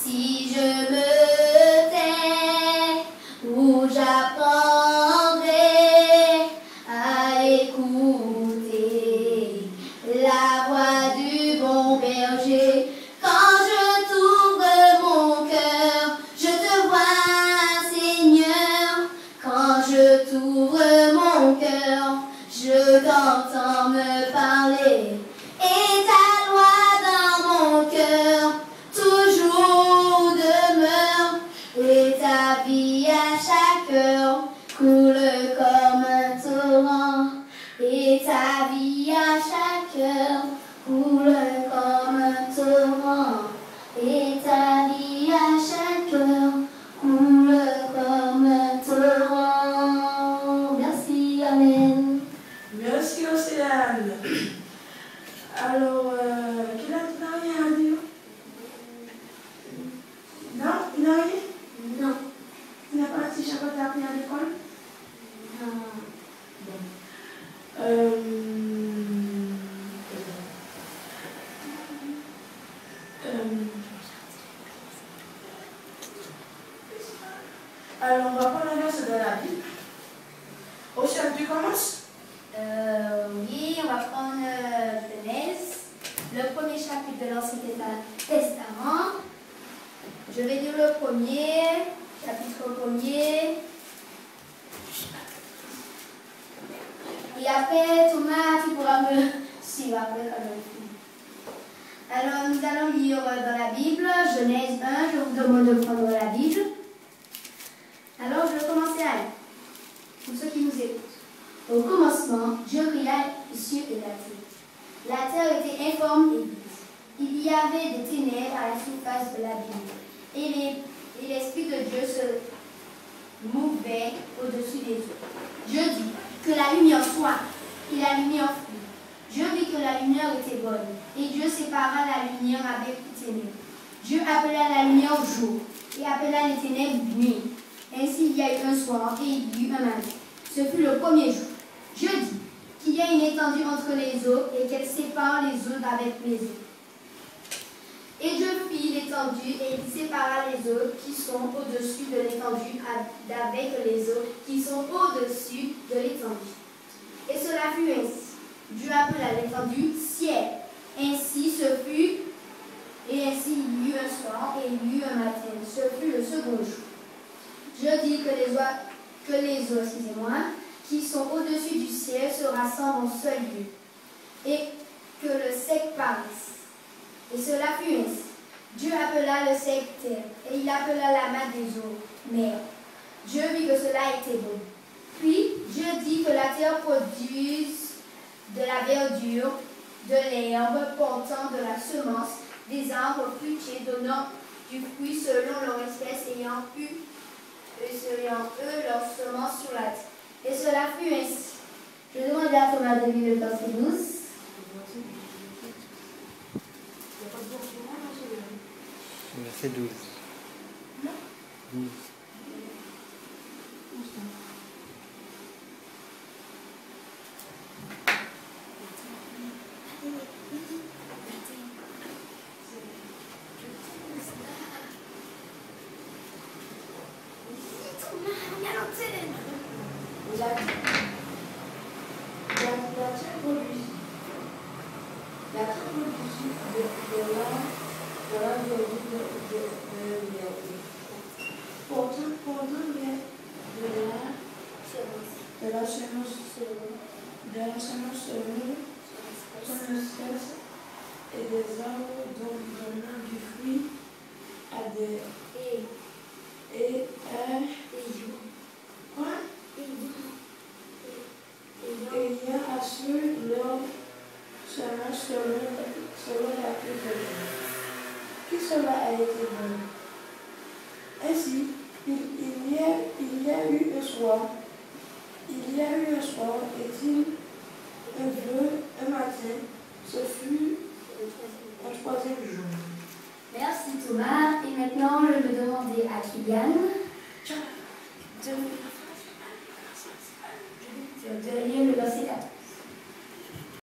Si je me tais, où j'apprendrai à écouter la voix du bon berger. Quand je t'ouvre mon cœur, je te vois, Seigneur. Quand je t'ouvre mon cœur, je t'entends me parler. Et ta loi dans mon cœur toujours demeure. Et ta vie à chaque heure coule comme un torrent. Et ta vie à chaque heure coule comme un torrent. Et ta vie à chaque heure coule comme un torrent. Merci, Amen. Merci Océane. Alors, qui n'a rien à dire? Non? Il n'a rien? Non. Il n'a pas un petit chapeau appris à l'école? Non. Alors, on va prendre un verset de la Bible. Océane, tu commences? Oui, on va prendre Genèse, le premier chapitre de l'Ancien Testament. Je vais lire le premier, chapitre premier. Et après, Thomas, tu pourras me suivre après quand je finis. Alors, nous allons lire dans la Bible, Genèse 1, je vous demande de prendre la Bible. Alors, je vais commencer à lire, pour ceux qui nous écoutent. Au commencement, Dieu créa les cieux et la terre. La terre était informe et vide. Il y avait des ténèbres à la surface de l'abîme. Et l'Esprit de Dieu se mouvait au-dessus des eaux. Dieu dit que la lumière soit. Et la lumière fut. Dieu vit que la lumière était bonne. Et Dieu sépara la lumière avec les ténèbres. Dieu appela la lumière jour et appela les ténèbres nuit. Ainsi il y a eu un soir et il y eut un matin. Ce fut le premier jour. Dieu dit qu'il y a une étendue entre les eaux et qu'elle sépare les eaux d'avec les eaux. Et Dieu fit l'étendue et il sépara les eaux qui sont au-dessus de l'étendue d'avec les eaux qui sont au-dessus de l'étendue. Et cela fut ainsi. Dieu appela l'étendue ciel. Ainsi ce fut, et ainsi il y eut un soir et il y eut un matin. Ce fut le second jour. Dieu dit que les eaux, qui sont au-dessus du ciel se rassemblent en seul lieu, et que le sec paraisse. Et cela fut ainsi. Dieu appela le sec terre, et il appela la main des eaux mer. Dieu vit que cela était bon. Puis Dieu dit que la terre produise de la verdure, de l'herbe portant de la semence, des arbres fruitiers donnant du fruit selon leur espèce, ayant eux leur semence sur la terre. Et cela fut ainsi. Je demande à Thomas de lire le verset 12. Verset 12. Non. 12. Et des arbres donnant du fruit à des ayant assuré leur semence selon la pluie de l'eau. Qui cela a été bon. Ainsi, il y a eu un soir, et-il un jour, un matin, ce fut un troisième jour. Merci Thomas. Et maintenant, je vais demander à Kylian. Ciao.